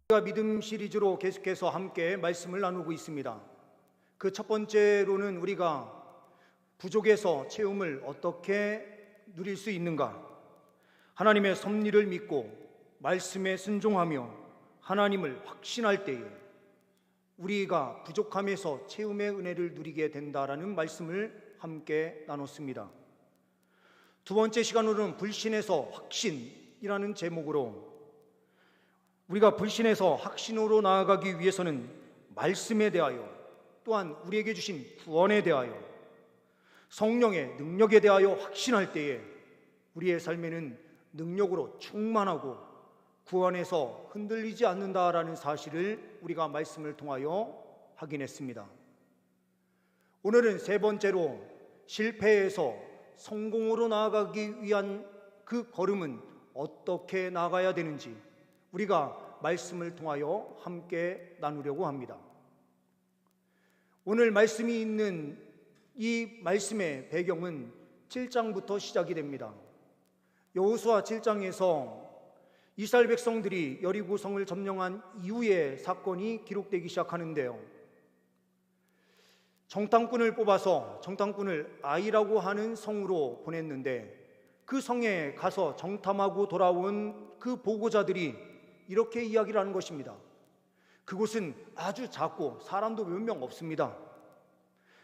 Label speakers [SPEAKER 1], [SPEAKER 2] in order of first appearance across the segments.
[SPEAKER 1] 우리가 믿음 시리즈로 계속해서 함께 말씀을 나누고 있습니다. 그 첫 번째로는 우리가 부족에서 체험을 어떻게 누릴 수 있는가, 하나님의 섭리를 믿고 말씀에 순종하며 하나님을 확신할 때에 우리가 부족함에서 체험의 은혜를 누리게 된다라는 말씀을 함께 나눴습니다. 두 번째 시간으로는 불신에서 확신이라는 제목으로 우리가 불신에서 확신으로 나아가기 위해서는 말씀에 대하여, 또한 우리에게 주신 구원에 대하여, 성령의 능력에 대하여 확신할 때에 우리의 삶에는 능력으로 충만하고 구원에서 흔들리지 않는다라는 사실을 우리가 말씀을 통하여 확인했습니다. 오늘은 세 번째로 실패에서 성공으로 나아가기 위한 그 걸음은 어떻게 나아가야 되는지 우리가 말씀을 통하여 함께 나누려고 합니다. 오늘 말씀이 있는 이 말씀의 배경은 7장부터 시작이 됩니다. 여호수아 7장에서 이스라엘 백성들이 여리고성을 점령한 이후의 사건이 기록되기 시작하는데요, 정탐꾼을 뽑아서 정탐꾼을 아이라고 하는 성으로 보냈는데, 그 성에 가서 정탐하고 돌아온 그 보고자들이 이렇게 이야기를 하는 것입니다. 그곳은 아주 작고 사람도 몇 명 없습니다.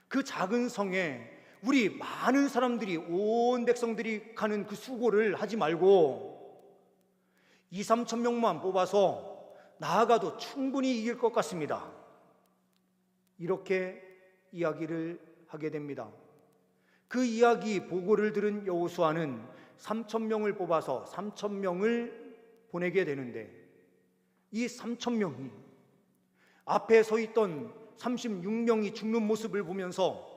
[SPEAKER 1] 그 작은 성에 우리 많은 사람들이, 온 백성들이 가는 그 수고를 하지 말고 2-3천 명만 뽑아서 나아가도 충분히 이길 것 같습니다. 이렇게 이야기를 하게 됩니다. 그 이야기 보고를 들은 여호수아는 3천 명을 뽑아서 3천 명을 보내게 되는데, 이 3천 명이 앞에 서 있던 36명이 죽는 모습을 보면서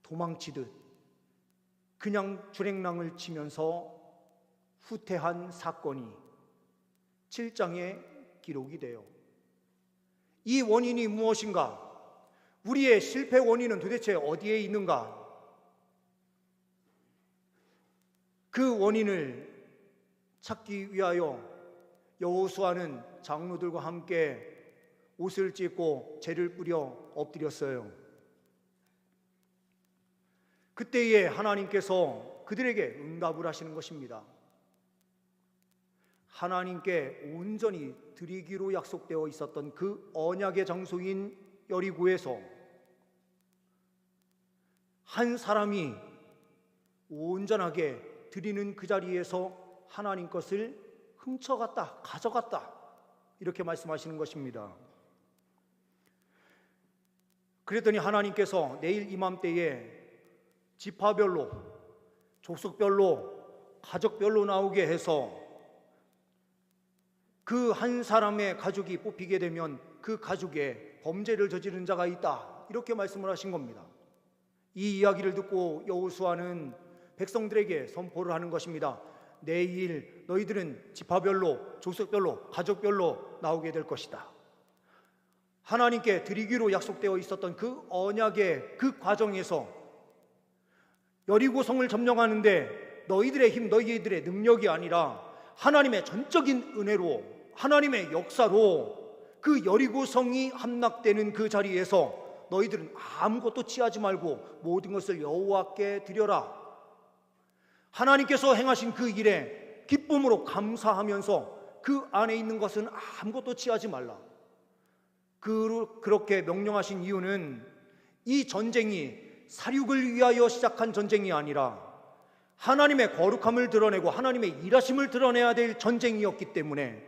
[SPEAKER 1] 도망치듯 그냥 주랭랑을 치면서 후퇴한 사건이 7장에 기록이 돼요. 이 원인이 무엇인가? 우리의 실패 원인은 도대체 어디에 있는가? 그 원인을 찾기 위하여 여호수아는 장로들과 함께 옷을 찢고 재를 뿌려 엎드렸어요. 그때에 하나님께서 그들에게 응답을 하시는 것입니다. 하나님께 온전히 드리기로 약속되어 있었던 그 언약의 장소인 여리고에서 한 사람이 온전하게 드리는 그 자리에서 하나님 것을 훔쳐갔다, 가져갔다, 이렇게 말씀하시는 것입니다. 그랬더니 하나님께서 내일 이맘때에 지파별로, 족속별로, 가족별로 나오게 해서 그 한 사람의 가족이 뽑히게 되면 그 가족에 범죄를 저지른 자가 있다, 이렇게 말씀을 하신 겁니다. 이 이야기를 듣고 여호수아는 백성들에게 선포를 하는 것입니다. 내일 너희들은 지파별로, 족속별로, 가족별로 나오게 될 것이다. 하나님께 드리기로 약속되어 있었던 그 언약의 그 과정에서 여리고성을 점령하는데 너희들의 힘, 너희들의 능력이 아니라 하나님의 전적인 은혜로, 하나님의 역사로 그 여리고성이 함락되는 그 자리에서 너희들은 아무것도 취하지 말고 모든 것을 여호와께 드려라. 하나님께서 행하신 그 일에 기쁨으로 감사하면서 그 안에 있는 것은 아무것도 취하지 말라. 그렇게 명령하신 이유는 이 전쟁이 살육을 위하여 시작한 전쟁이 아니라 하나님의 거룩함을 드러내고 하나님의 일하심을 드러내야 될 전쟁이었기 때문에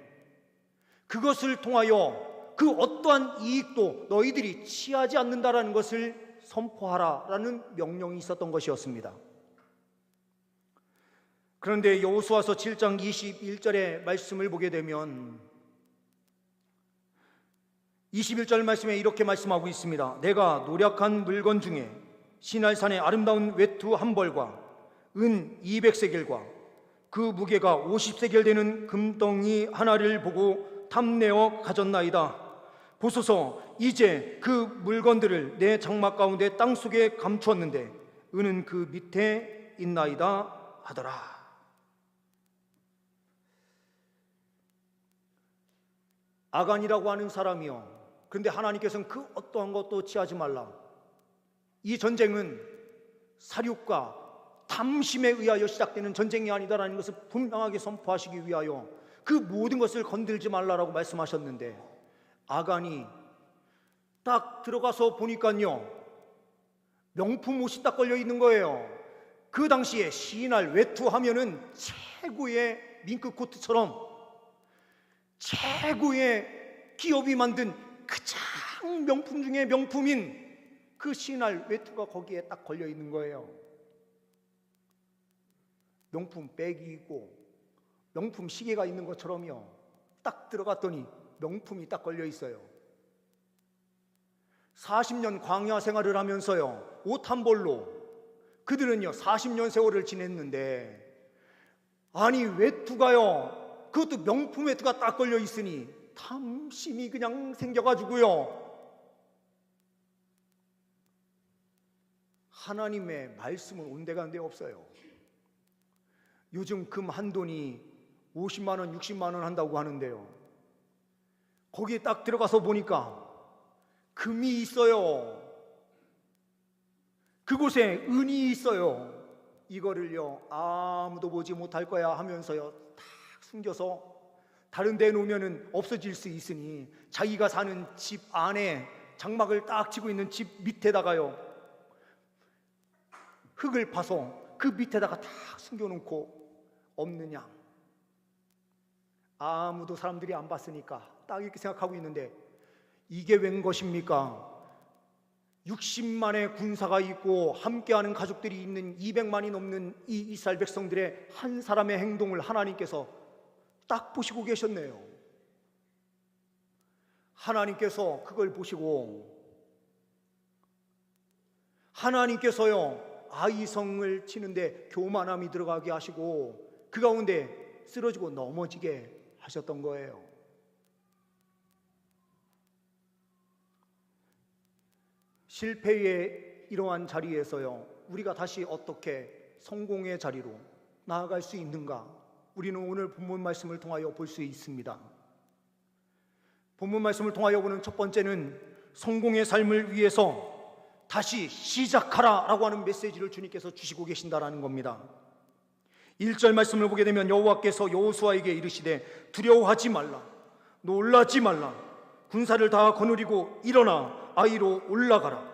[SPEAKER 1] 그것을 통하여 그 어떠한 이익도 너희들이 취하지 않는다라는 것을 선포하라라는 명령이 있었던 것이었습니다. 그런데 여호수아서 7장 21절의 말씀을 보게 되면 21절 말씀에 이렇게 말씀하고 있습니다. 내가 노력한 물건 중에 시날산의 아름다운 외투 한 벌과 은 200세겔과 그 무게가 50세겔 되는 금덩이 하나를 보고 탐내어 가졌나이다. 보소서, 이제 그 물건들을 내 장막 가운데 땅속에 감추었는데 은은 그 밑에 있나이다 하더라. 아간이라고 하는 사람이요. 그런데 하나님께서는 그 어떠한 것도 취하지 말라. 이 전쟁은 사륙과 탐심에 의하여 시작되는 전쟁이 아니다라는 것을 분명하게 선포하시기 위하여 그 모든 것을 건들지 말라라고 말씀하셨는데, 아간이 딱 들어가서 보니까요, 명품 옷이 딱 걸려 있는 거예요. 그 당시에 신할 외투하면은 최고의 밍크 코트처럼 최고의 기업이 만든 가장 명품 중에 명품인 그 신할 외투가 거기에 딱 걸려 있는 거예요. 명품 백이 있고 명품 시계가 있는 것처럼요, 딱 들어갔더니 명품이 딱 걸려 있어요. 40년 광야 생활을 하면서요, 옷 한 벌로 그들은요 40년 세월을 지냈는데, 아니 외투가요, 그것도 명품 외투가 딱 걸려 있으니 탐심이 그냥 생겨가지고요, 하나님의 말씀은 온데간데 없어요. 요즘 금 한 돈이 50만 원, 60만 원 한다고 하는데요, 거기에 딱 들어가서 보니까 금이 있어요. 그곳에 은이 있어요. 이거를요 아무도 보지 못할 거야 하면서요 딱 숨겨서 다른 데 놓으면은 없어질 수 있으니 자기가 사는 집 안에 장막을 딱 치고 있는 집 밑에다가요 흙을 파서 그 밑에다가 딱 숨겨놓고 없는 양, 아무도 사람들이 안 봤으니까 딱 이렇게 생각하고 있는데, 이게 웬 것입니까? 60만의 군사가 있고 함께하는 가족들이 있는 200만이 넘는 이 이스라엘 백성들의 한 사람의 행동을 하나님께서 딱 보시고 계셨네요. 하나님께서 그걸 보시고 하나님께서요 아이성을 치는데 교만함이 들어가게 하시고 그 가운데 쓰러지고 넘어지게 하셨던 거예요. 실패의 이러한 자리에서요 우리가 다시 어떻게 성공의 자리로 나아갈 수 있는가, 우리는 오늘 본문 말씀을 통하여 볼 수 있습니다. 본문 말씀을 통하여 보는 첫 번째는 성공의 삶을 위해서 다시 시작하라 라고 하는 메시지를 주님께서 주시고 계신다라는 겁니다. 1절 말씀을 보게 되면 여호와께서 여호수아에게 이르시되 두려워하지 말라, 놀라지 말라, 군사를 다 거느리고 일어나 아이로 올라가라.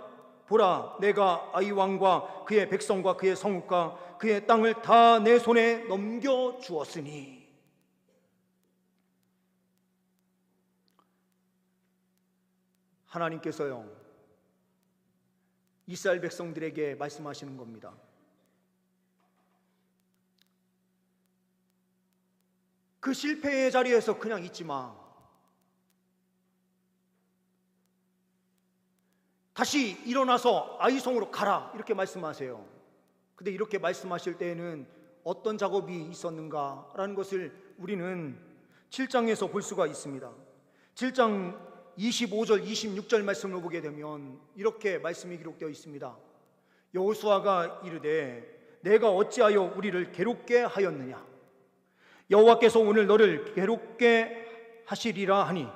[SPEAKER 1] 보라, 내가 아이 왕과 그의 백성과 그의 성읍과 그의 땅을 다 내 손에 넘겨주었으니. 하나님께서요 이스라엘 백성들에게 말씀하시는 겁니다. 그 실패의 자리에서 그냥 있지 마. 다시 일어나서 아이성으로 가라, 이렇게 말씀하세요. 근데 이렇게 말씀하실 때에는 어떤 작업이 있었는가라는 것을 우리는 7장에서 볼 수가 있습니다. 7장 25절 26절 말씀을 보게 되면 이렇게 말씀이 기록되어 있습니다. 여호수아가 이르되 내가 어찌하여 우리를 괴롭게 하였느냐, 여호와께서 오늘 너를 괴롭게 하시리라 하니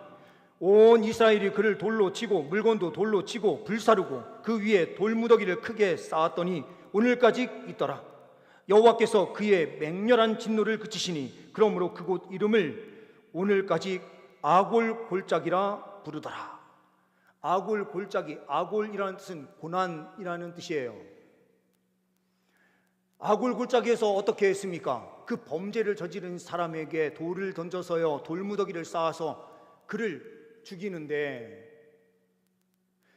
[SPEAKER 1] 온 이스라엘이 그를 돌로 치고 물건도 돌로 치고 불사르고 그 위에 돌무더기를 크게 쌓았더니 오늘까지 있더라. 여호와께서 그의 맹렬한 진노를 그치시니 그러므로 그곳 이름을 오늘까지 아골 골짜기라 부르더라. 아골 골짜기, 아골이라는 뜻은 고난이라는 뜻이에요. 아골 골짜기에서 어떻게 했습니까? 그 범죄를 저지른 사람에게 돌을 던져서요 돌무더기를 쌓아서 그를 죽이는데,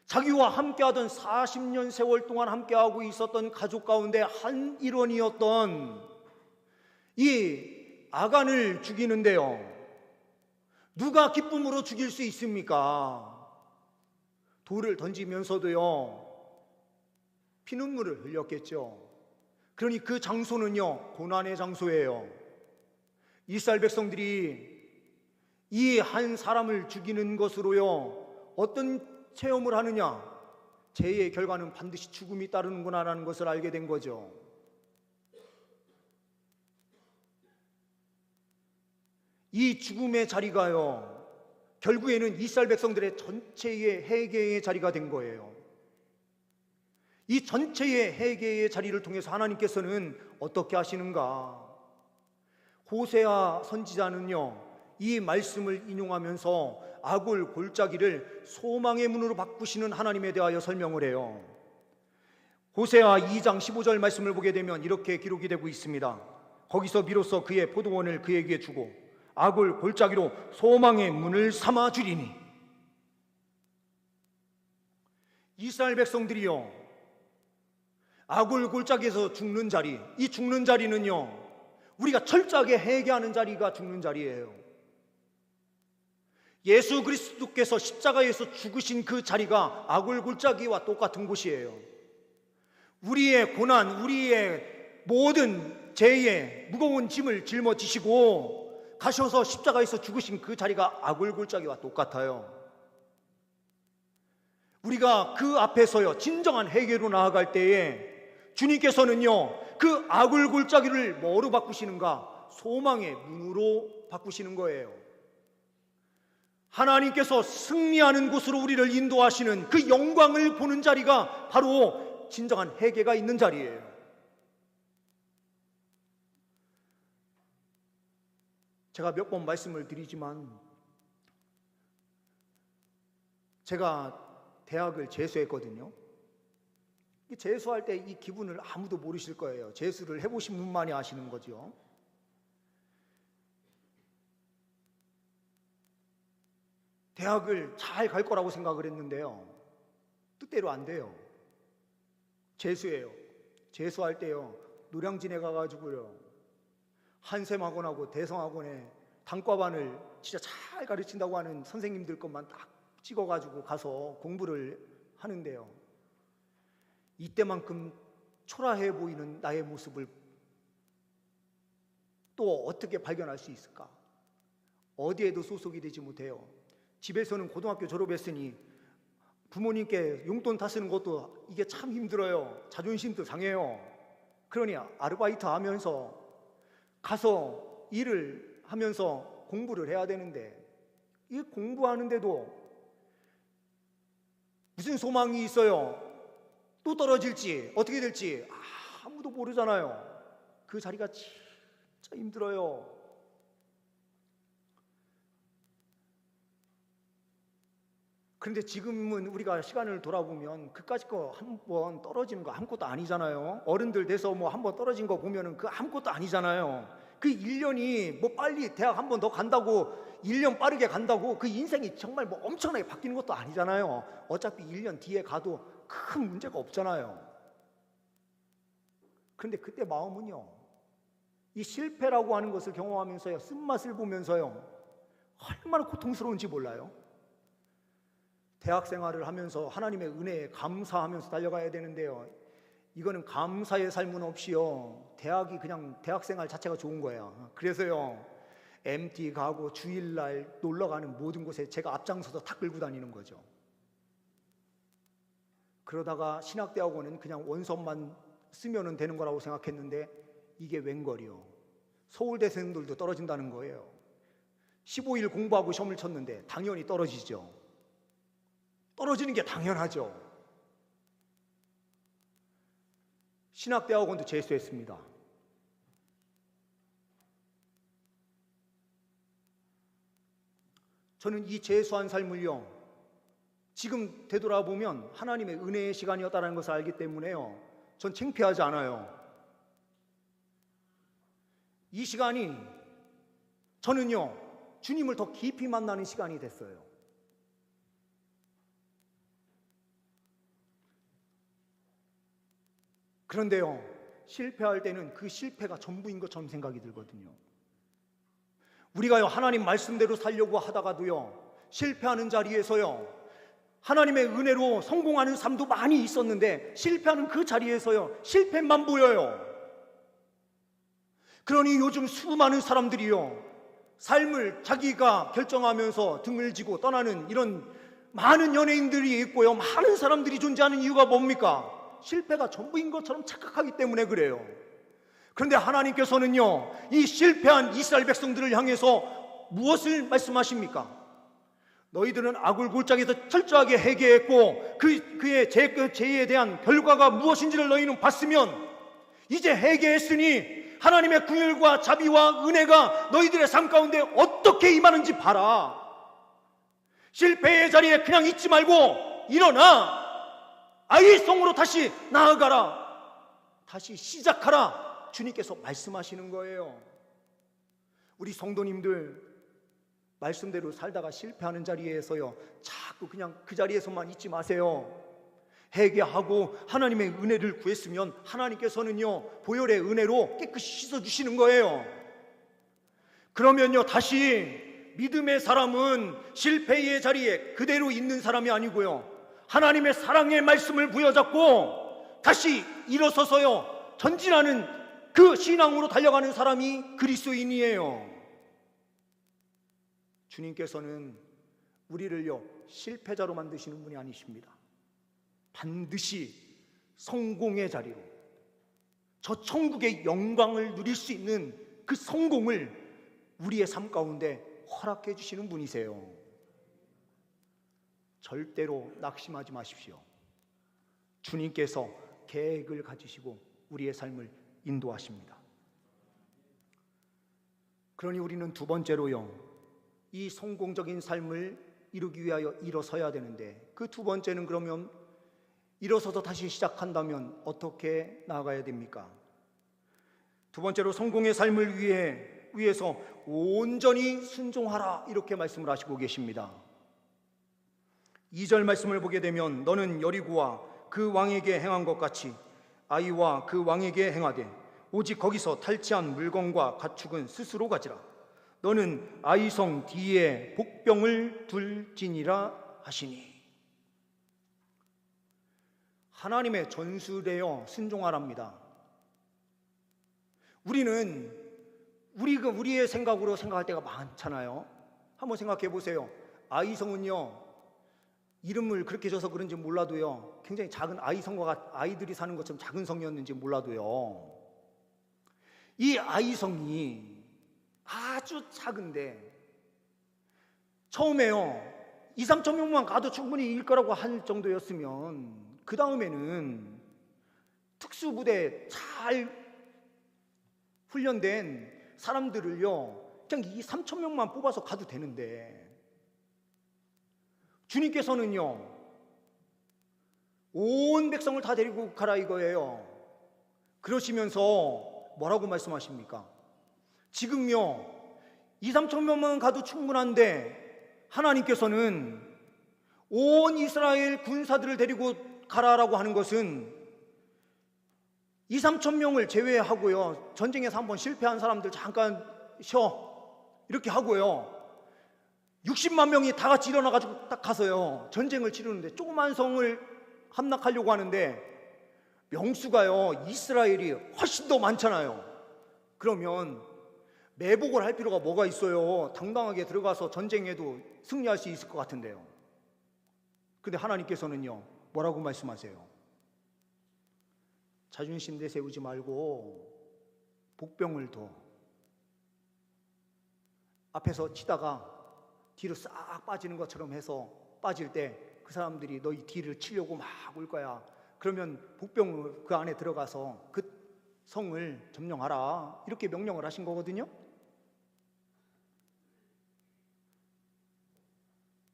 [SPEAKER 1] 자기와 함께하던 40년 세월 동안 함께하고 있었던 가족 가운데 한 일원이었던 이 아간을 죽이는데요, 누가 기쁨으로 죽일 수 있습니까? 돌을 던지면서도요 피눈물을 흘렸겠죠. 그러니 그 장소는요 고난의 장소예요. 이스라엘 백성들이 이 한 사람을 죽이는 것으로요 어떤 체험을 하느냐, 죄의 결과는 반드시 죽음이 따르는구나라는 것을 알게 된 거죠. 이 죽음의 자리가요 결국에는 이스라엘 백성들의 전체의 회개의 자리가 된 거예요. 이 전체의 회개의 자리를 통해서 하나님께서는 어떻게 하시는가? 호세아 선지자는요, 이 말씀을 인용하면서 아굴 골짜기를 소망의 문으로 바꾸시는 하나님에 대하여 설명을 해요. 호세아 2장 15절 말씀을 보게 되면 이렇게 기록이 되고 있습니다. 거기서 비로소 그의 포도원을 그에게 주고 아굴 골짜기로 소망의 문을 삼아 주리니. 이스라엘 백성들이요, 아굴 골짜기에서 죽는 자리, 이 죽는 자리는요, 우리가 철저하게 회개하는 자리가 죽는 자리예요. 예수 그리스도께서 십자가에서 죽으신 그 자리가 아굴 골짜기와 똑같은 곳이에요. 우리의 고난, 우리의 모든 죄의 무거운 짐을 짊어지시고 가셔서 십자가에서 죽으신 그 자리가 아굴 골짜기와 똑같아요. 우리가 그 앞에서요, 진정한 회개로 나아갈 때에 주님께서는요, 그 아굴 골짜기를 뭐로 바꾸시는가? 소망의 문으로 바꾸시는 거예요. 하나님께서 승리하는 곳으로 우리를 인도하시는 그 영광을 보는 자리가 바로 진정한 회개가 있는 자리예요. 제가 몇 번 말씀을 드리지만 제가 대학을 재수했거든요. 재수할 때 이 기분을 아무도 모르실 거예요. 재수를 해보신 분만이 아시는 거죠. 대학을 잘 갈 거라고 생각을 했는데요, 뜻대로 안 돼요. 재수예요. 재수할 때요, 노량진에 가가지고요, 한샘학원하고 대성학원에 단과반을 진짜 잘 가르친다고 하는 선생님들 것만 딱 찍어가지고 가서 공부를 하는데요, 이때만큼 초라해 보이는 나의 모습을 또 어떻게 발견할 수 있을까? 어디에도 소속이 되지 못해요. 집에서는 고등학교 졸업했으니 부모님께 용돈 다 쓰는 것도 이게 참 힘들어요. 자존심도 상해요. 그러니 아르바이트 하면서 가서 일을 하면서 공부를 해야 되는데, 이 공부하는데도 무슨 소망이 있어요? 또 떨어질지 어떻게 될지 아무도 모르잖아요. 그 자리가 진짜 힘들어요. 그런데 지금은 우리가 시간을 돌아보면 그까짓 거 한 번 떨어지는 거 아무것도 아니잖아요. 어른들 돼서 뭐 한 번 떨어진 거 보면은 그 아무것도 아니잖아요. 그 1년이 뭐 빨리 대학 한 번 더 간다고 1년 빠르게 간다고 그 인생이 정말 뭐 엄청나게 바뀌는 것도 아니잖아요. 어차피 1년 뒤에 가도 큰 문제가 없잖아요. 그런데 그때 마음은요, 이 실패라고 하는 것을 경험하면서요, 쓴맛을 보면서요, 얼마나 고통스러운지 몰라요. 대학 생활을 하면서 하나님의 은혜에 감사하면서 달려가야 되는데요, 이거는 감사의 삶은 없이요, 대학이 그냥 대학 생활 자체가 좋은 거예요. 그래서요, MT 가고 주일날 놀러가는 모든 곳에 제가 앞장서서 다 끌고 다니는 거죠. 그러다가 신학대학원은 그냥 원서만 쓰면 되는 거라고 생각했는데 이게 웬걸이요, 서울대생들도 떨어진다는 거예요. 15일 공부하고 시험을 쳤는데 당연히 떨어지죠. 떨어지는 게 당연하죠. 신학대학원도 재수했습니다. 저는 이 재수한 삶을요, 지금 되돌아보면 하나님의 은혜의 시간이었다는 것을 알기 때문에요, 전 창피하지 않아요. 이 시간이 저는요, 주님을 더 깊이 만나는 시간이 됐어요. 그런데요, 실패할 때는 그 실패가 전부인 것처럼 생각이 들거든요. 우리가요, 하나님 말씀대로 살려고 하다가도요, 실패하는 자리에서요, 하나님의 은혜로 성공하는 삶도 많이 있었는데 실패하는 그 자리에서요, 실패만 보여요. 그러니 요즘 수많은 사람들이요, 삶을 자기가 결정하면서 등을 지고 떠나는 이런 많은 연예인들이 있고요, 많은 사람들이 존재하는 이유가 뭡니까? 실패가 전부인 것처럼 착각하기 때문에 그래요. 그런데 하나님께서는요, 이 실패한 이스라엘 백성들을 향해서 무엇을 말씀하십니까? 너희들은 악을 골짜기에서 철저하게 회개했고 그의 죄에 대한 결과가 무엇인지를 너희는 봤으면 이제 회개했으니 하나님의 긍휼과 자비와 은혜가 너희들의 삶 가운데 어떻게 임하는지 봐라. 실패의 자리에 그냥 있지 말고 일어나 아이성으로 다시 나아가라. 다시 시작하라. 주님께서 말씀하시는 거예요. 우리 성도님들 말씀대로 살다가 실패하는 자리에서요, 자꾸 그냥 그 자리에서만 있지 마세요. 회개하고 하나님의 은혜를 구했으면 하나님께서는요, 보혈의 은혜로 깨끗이 씻어주시는 거예요. 그러면요, 다시 믿음의 사람은 실패의 자리에 그대로 있는 사람이 아니고요, 하나님의 사랑의 말씀을 부여잡고 다시 일어서서요, 전진하는 그 신앙으로 달려가는 사람이 그리스도인이에요. 주님께서는 우리를요, 실패자로 만드시는 분이 아니십니다. 반드시 성공의 자리로, 저 천국의 영광을 누릴 수 있는 그 성공을 우리의 삶 가운데 허락해 주시는 분이세요. 절대로 낙심하지 마십시오. 주님께서 계획을 가지시고 우리의 삶을 인도하십니다. 그러니 우리는 두 번째로요, 이 성공적인 삶을 이루기 위하여 일어서야 되는데, 그 두 번째는 그러면 일어서서 다시 시작한다면 어떻게 나아가야 됩니까? 두 번째로 성공의 삶을 위해서 온전히 순종하라, 이렇게 말씀을 하시고 계십니다. 2절 말씀을 보게 되면 너는 여리고와 그 왕에게 행한 것 같이 아이와 그 왕에게 행하되 오직 거기서 탈취한 물건과 가축은 스스로 가지라. 너는 아이성 뒤에 복병을 둘지니라 하시니. 하나님의 전술에요, 순종하랍니다. 우리의 생각으로 생각할 때가 많잖아요. 한번 생각해 보세요. 아이성은요, 이름을 그렇게 줘서 그런지 몰라도요, 굉장히 작은 아이성과 아이들이 사는 것처럼 작은 성이었는지 몰라도요, 이 아이성이 아주 작은데 처음에요 2-3천 명만 가도 충분히 이길 거라고 할 정도였으면 그 다음에는 특수부대 잘 훈련된 사람들을요 그냥 2-3천 명만 뽑아서 가도 되는데, 주님께서는요 온 백성을 다 데리고 가라 이거예요. 그러시면서 뭐라고 말씀하십니까? 지금요 2-3천 명만 가도 충분한데 하나님께서는 온 이스라엘 군사들을 데리고 가라라고 하는 것은 2-3천 명을 제외하고요, 전쟁에서 한번 실패한 사람들 잠깐 쉬어 이렇게 하고요, 60만 명이 다 같이 일어나가지고 딱 가서요 전쟁을 치르는데, 조그만 성을 함락하려고 하는데 명수가요 이스라엘이 훨씬 더 많잖아요. 그러면 매복을 할 필요가 뭐가 있어요? 당당하게 들어가서 전쟁에도 승리할 수 있을 것 같은데요. 근데 하나님께서는요 뭐라고 말씀하세요? 자존심 내세우지 말고 복병을 둬. 앞에서 치다가 뒤로 싹 빠지는 것처럼 해서 빠질 때 그 사람들이 너희 뒤를 치려고 막 올 거야. 그러면 복병을 그 안에 들어가서 그 성을 점령하라, 이렇게 명령을 하신 거거든요.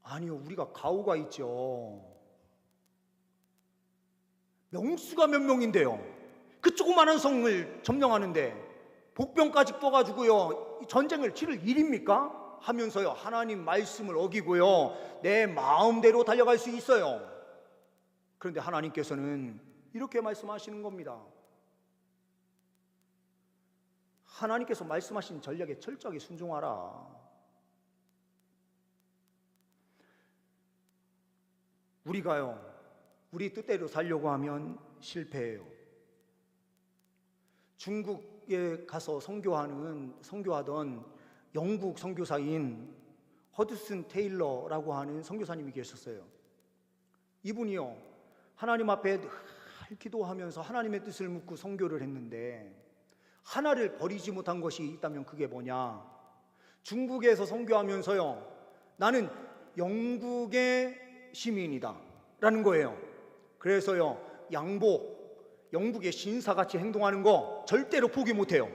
[SPEAKER 1] 아니요, 우리가 가오가 있죠. 명수가 몇 명인데요, 그 조그마한 성을 점령하는데 복병까지 떠가지고요 전쟁을 치를 일입니까? 하면서요 하나님 말씀을 어기고요 내 마음대로 달려갈 수 있어요. 그런데 하나님께서는 이렇게 말씀하시는 겁니다. 하나님께서 말씀하신 전략에 철저하게 순종하라. 우리가요 우리 뜻대로 살려고 하면 실패해요. 중국에 가서 선교하던 영국 선교사인 허드슨 테일러라고 하는 선교사님이 계셨어요. 이분이요 하나님 앞에 늘 기도하면서 하나님의 뜻을 묻고 선교를 했는데, 하나를 버리지 못한 것이 있다면 그게 뭐냐? 중국에서 선교하면서요 나는 영국의 시민이다 라는 거예요. 그래서요, 영국의 신사같이 행동하는 거 절대로 포기 못해요.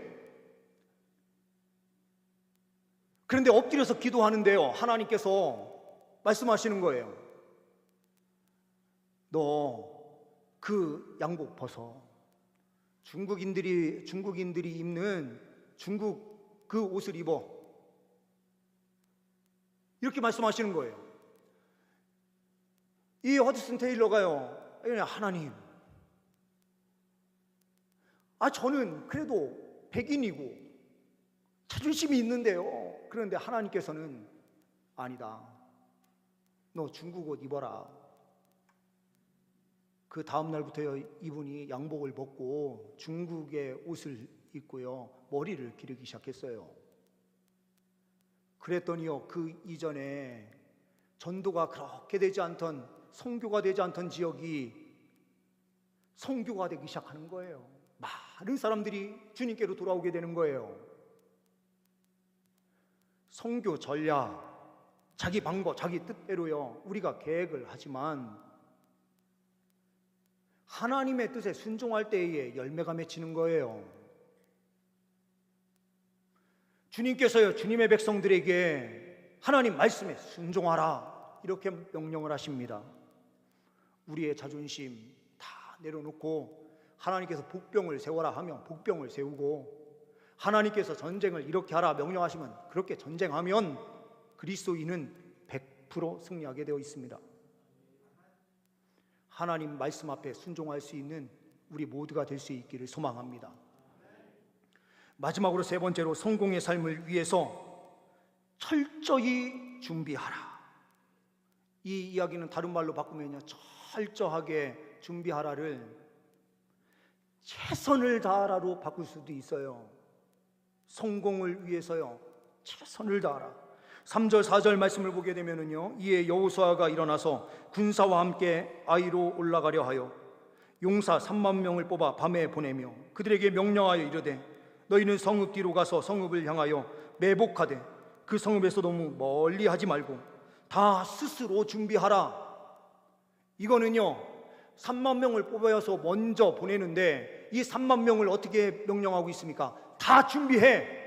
[SPEAKER 1] 그런데 엎드려서 기도하는데요, 하나님께서 말씀하시는 거예요. 너 그 양복 벗어. 중국인들이 입는 중국 그 옷을 입어. 이렇게 말씀하시는 거예요. 이 허드슨 테일러가요, 하나님, 저는 그래도 백인이고 자존심이 있는데요. 그런데 하나님께서는 아니다. 너 중국 옷 입어라. 그 다음 날부터 이분이 양복을 벗고 중국의 옷을 입고요, 머리를 기르기 시작했어요. 그랬더니요, 그 이전에 전도가 그렇게 되지 않던, 선교가 되지 않던 지역이 선교가 되기 시작하는 거예요. 많은 사람들이 주님께로 돌아오게 되는 거예요. 선교 전략, 자기 방법, 자기 뜻대로요, 우리가 계획을 하지만 하나님의 뜻에 순종할 때에 열매가 맺히는 거예요. 주님께서요, 주님의 백성들에게 하나님 말씀에 순종하라 이렇게 명령을 하십니다. 우리의 자존심 다 내려놓고 하나님께서 복병을 세워라 하면 복병을 세우고, 하나님께서 전쟁을 이렇게 하라 명령하시면 그렇게 전쟁하면 그리스도인은 100% 승리하게 되어 있습니다. 하나님 말씀 앞에 순종할 수 있는 우리 모두가 될 수 있기를 소망합니다. 마지막으로 세 번째로, 성공의 삶을 위해서 철저히 준비하라. 이 이야기는 다른 말로 바꾸면요, 철저하게 준비하라를 최선을 다하라로 바꿀 수도 있어요. 성공을 위해서요, 최선을 다하라. 3절 4절 말씀을 보게 되면은요, 이에 여호수아가 일어나서 군사와 함께 아이로 올라가려 하여 용사 3만 명을 뽑아 밤에 보내며 그들에게 명령하여 이르되, 너희는 성읍 뒤로 가서 성읍을 향하여 매복하되 그 성읍에서 너무 멀리 하지 말고 다 스스로 준비하라. 이거는요, 3만 명을 뽑아서 먼저 보내는데 이 3만 명을 어떻게 명령하고 있습니까? 다 준비해.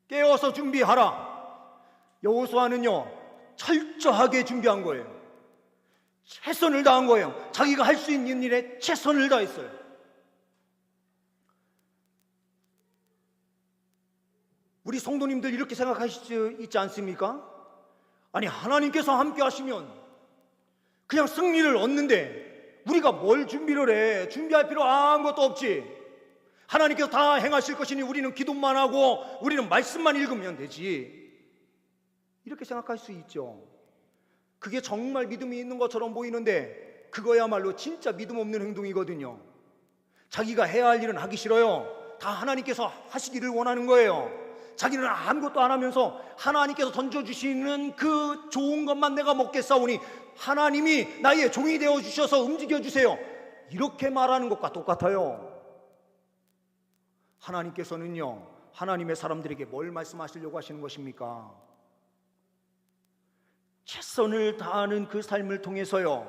[SPEAKER 1] 깨어서 준비하라. 여호수아는요, 철저하게 준비한 거예요. 최선을 다한 거예요. 자기가 할 수 있는 일에 최선을 다했어요. 우리 성도님들 이렇게 생각하실 수 있지 않습니까? 아니, 하나님께서 함께 하시면 그냥 승리를 얻는데 우리가 뭘 준비를 해? 준비할 필요 아무것도 없지. 하나님께서 다 행하실 것이니 우리는 기도만 하고 우리는 말씀만 읽으면 되지, 이렇게 생각할 수 있죠. 그게 정말 믿음이 있는 것처럼 보이는데 그거야말로 진짜 믿음 없는 행동이거든요. 자기가 해야 할 일은 하기 싫어요. 다 하나님께서 하시기를 원하는 거예요. 자기는 아무것도 안 하면서 하나님께서 던져주시는 그 좋은 것만 내가 먹겠사오니 하나님이 나의 종이 되어주셔서 움직여주세요, 이렇게 말하는 것과 똑같아요. 하나님께서는요, 하나님의 사람들에게 뭘 말씀하시려고 하시는 것입니까? 최선을 다하는 그 삶을 통해서요,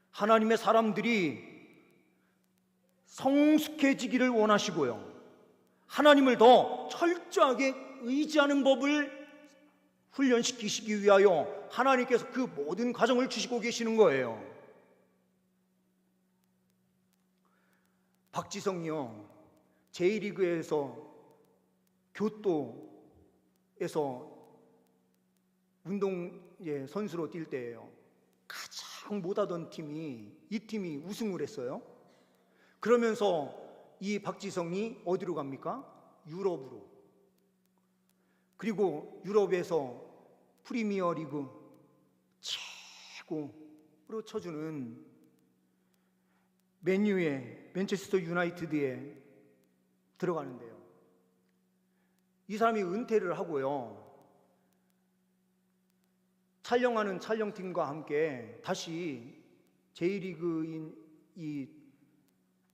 [SPEAKER 1] 하나님의 사람들이 성숙해지기를 원하시고요, 하나님을 더 철저하게 의지하는 법을 훈련시키시기 위하여 하나님께서 그 모든 과정을 주시고 계시는 거예요. 박지성이요, J리그에서 교토에서 운동 선수로 뛸 때예요. 가장 못하던 팀이 이 팀이 우승을 했어요. 그러면서 이 박지성이 어디로 갑니까? 유럽으로. 그리고 유럽에서 프리미어 리그 최고로 쳐주는 맨체스터 유나이티드에 들어가는데요, 이 사람이 은퇴를 하고요, 촬영하는 촬영팀과 함께 다시 J리그인 이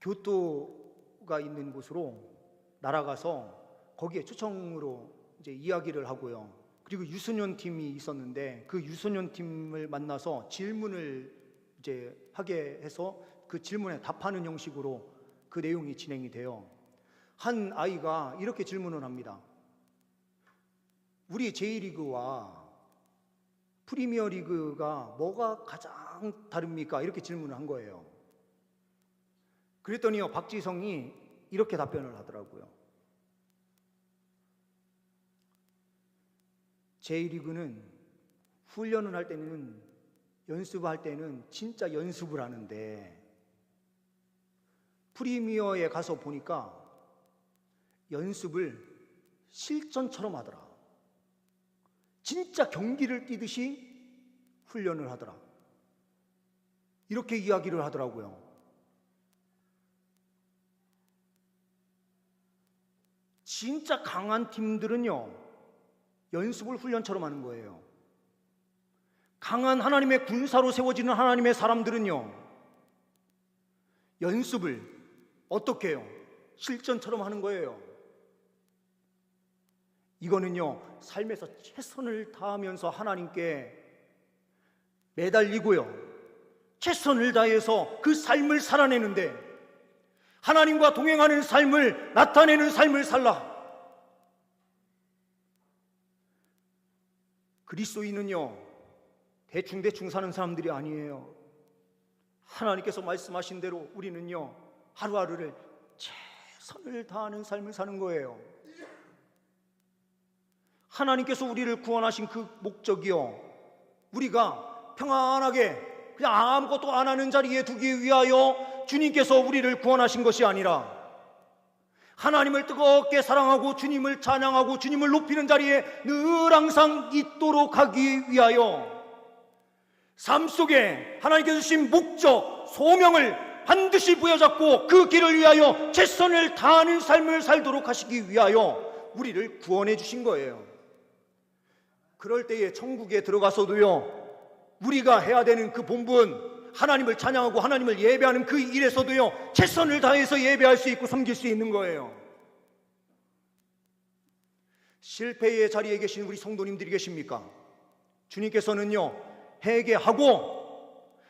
[SPEAKER 1] 교토가 있는 곳으로 날아가서 거기에 초청으로 이제 이야기를 하고요, 그리고 유소년 팀이 있었는데 그 유소년 팀을 만나서 질문을 이제 하게 해서 그 질문에 답하는 형식으로 그 내용이 진행이 돼요. 한 아이가 이렇게 질문을 합니다. 우리 J리그와 프리미어리그가 뭐가 가장 다릅니까? 이렇게 질문을 한 거예요. 그랬더니요, 박지성이 이렇게 답변을 하더라고요. J리그는 훈련을 할 때는, 연습할 때는 진짜 연습을 하는데 프리미어에 가서 보니까 연습을 실전처럼 하더라. 진짜 경기를 뛰듯이 훈련을 하더라. 이렇게 이야기를 하더라고요. 진짜 강한 팀들은요, 연습을 훈련처럼 하는 거예요. 강한 하나님의 군사로 세워지는 하나님의 사람들은요, 연습을 어떻게 해요? 실전처럼 하는 거예요. 이거는요, 삶에서 최선을 다하면서 하나님께 매달리고요, 최선을 다해서 그 삶을 살아내는데, 하나님과 동행하는 삶을, 나타내는 삶을 살라. 그리스도인은요, 대충 사는 사람들이 아니에요. 하나님께서 말씀하신 대로 우리는요, 하루하루를 최선을 다하는 삶을 사는 거예요. 하나님께서 우리를 구원하신 그 목적이요, 우리가 평안하게 그냥 아무것도 안 하는 자리에 두기 위하여 주님께서 우리를 구원하신 것이 아니라, 하나님을 뜨겁게 사랑하고 주님을 찬양하고 주님을 높이는 자리에 늘 항상 있도록 하기 위하여, 삶 속에 하나님께서 주신 목적, 소명을 반드시 부여잡고 그 길을 위하여 최선을 다하는 삶을 살도록 하시기 위하여 우리를 구원해 주신 거예요. 그럴 때에 천국에 들어가서도요, 우리가 해야 되는 그 본분, 하나님을 찬양하고 하나님을 예배하는 그 일에서도요, 최선을 다해서 예배할 수 있고 섬길 수 있는 거예요. 실패의 자리에 계신 우리 성도님들이 계십니까? 주님께서는요, 회개하고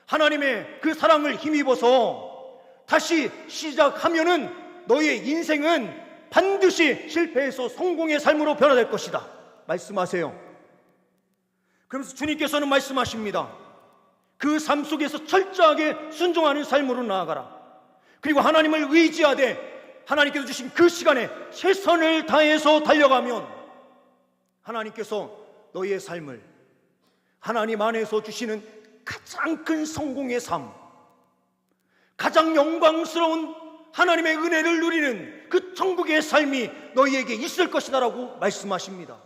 [SPEAKER 1] 하나님의 그 사랑을 힘입어서 다시 시작하면은 너의 인생은 반드시 실패에서 성공의 삶으로 변화될 것이다 말씀하세요. 그러면서 주님께서는 말씀하십니다. 그 삶 속에서 철저하게 순종하는 삶으로 나아가라. 그리고 하나님을 의지하되 하나님께서 주신 그 시간에 최선을 다해서 달려가면 하나님께서 너의 삶을 하나님 안에서 주시는 가장 큰 성공의 삶, 가장 영광스러운 하나님의 은혜를 누리는 그 천국의 삶이 너희에게 있을 것이다라고 말씀하십니다.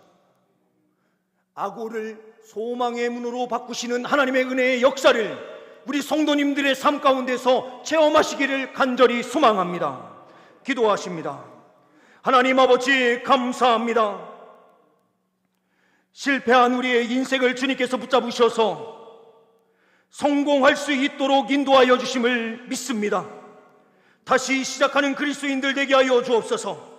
[SPEAKER 1] 악오를 소망의 문으로 바꾸시는 하나님의 은혜의 역사를 우리 성도님들의 삶 가운데서 체험하시기를 간절히 소망합니다. 기도하십니다. 하나님 아버지, 감사합니다. 실패한 우리의 인생을 주님께서 붙잡으셔서 성공할 수 있도록 인도하여 주심을 믿습니다. 다시 시작하는 그리스도인들 되게 하여 주옵소서.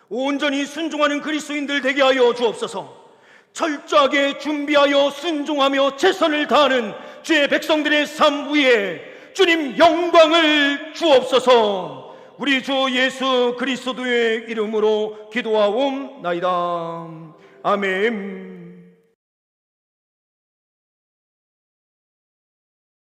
[SPEAKER 1] 온전히 순종하는 그리스도인들 되게 하여 주옵소서. 철저하게 준비하여 순종하며 최선을 다하는 주의 백성들의 삶 위에 주님 영광을 주옵소서. 우리 주 예수 그리스도의 이름으로 기도하옵나이다. 아멘.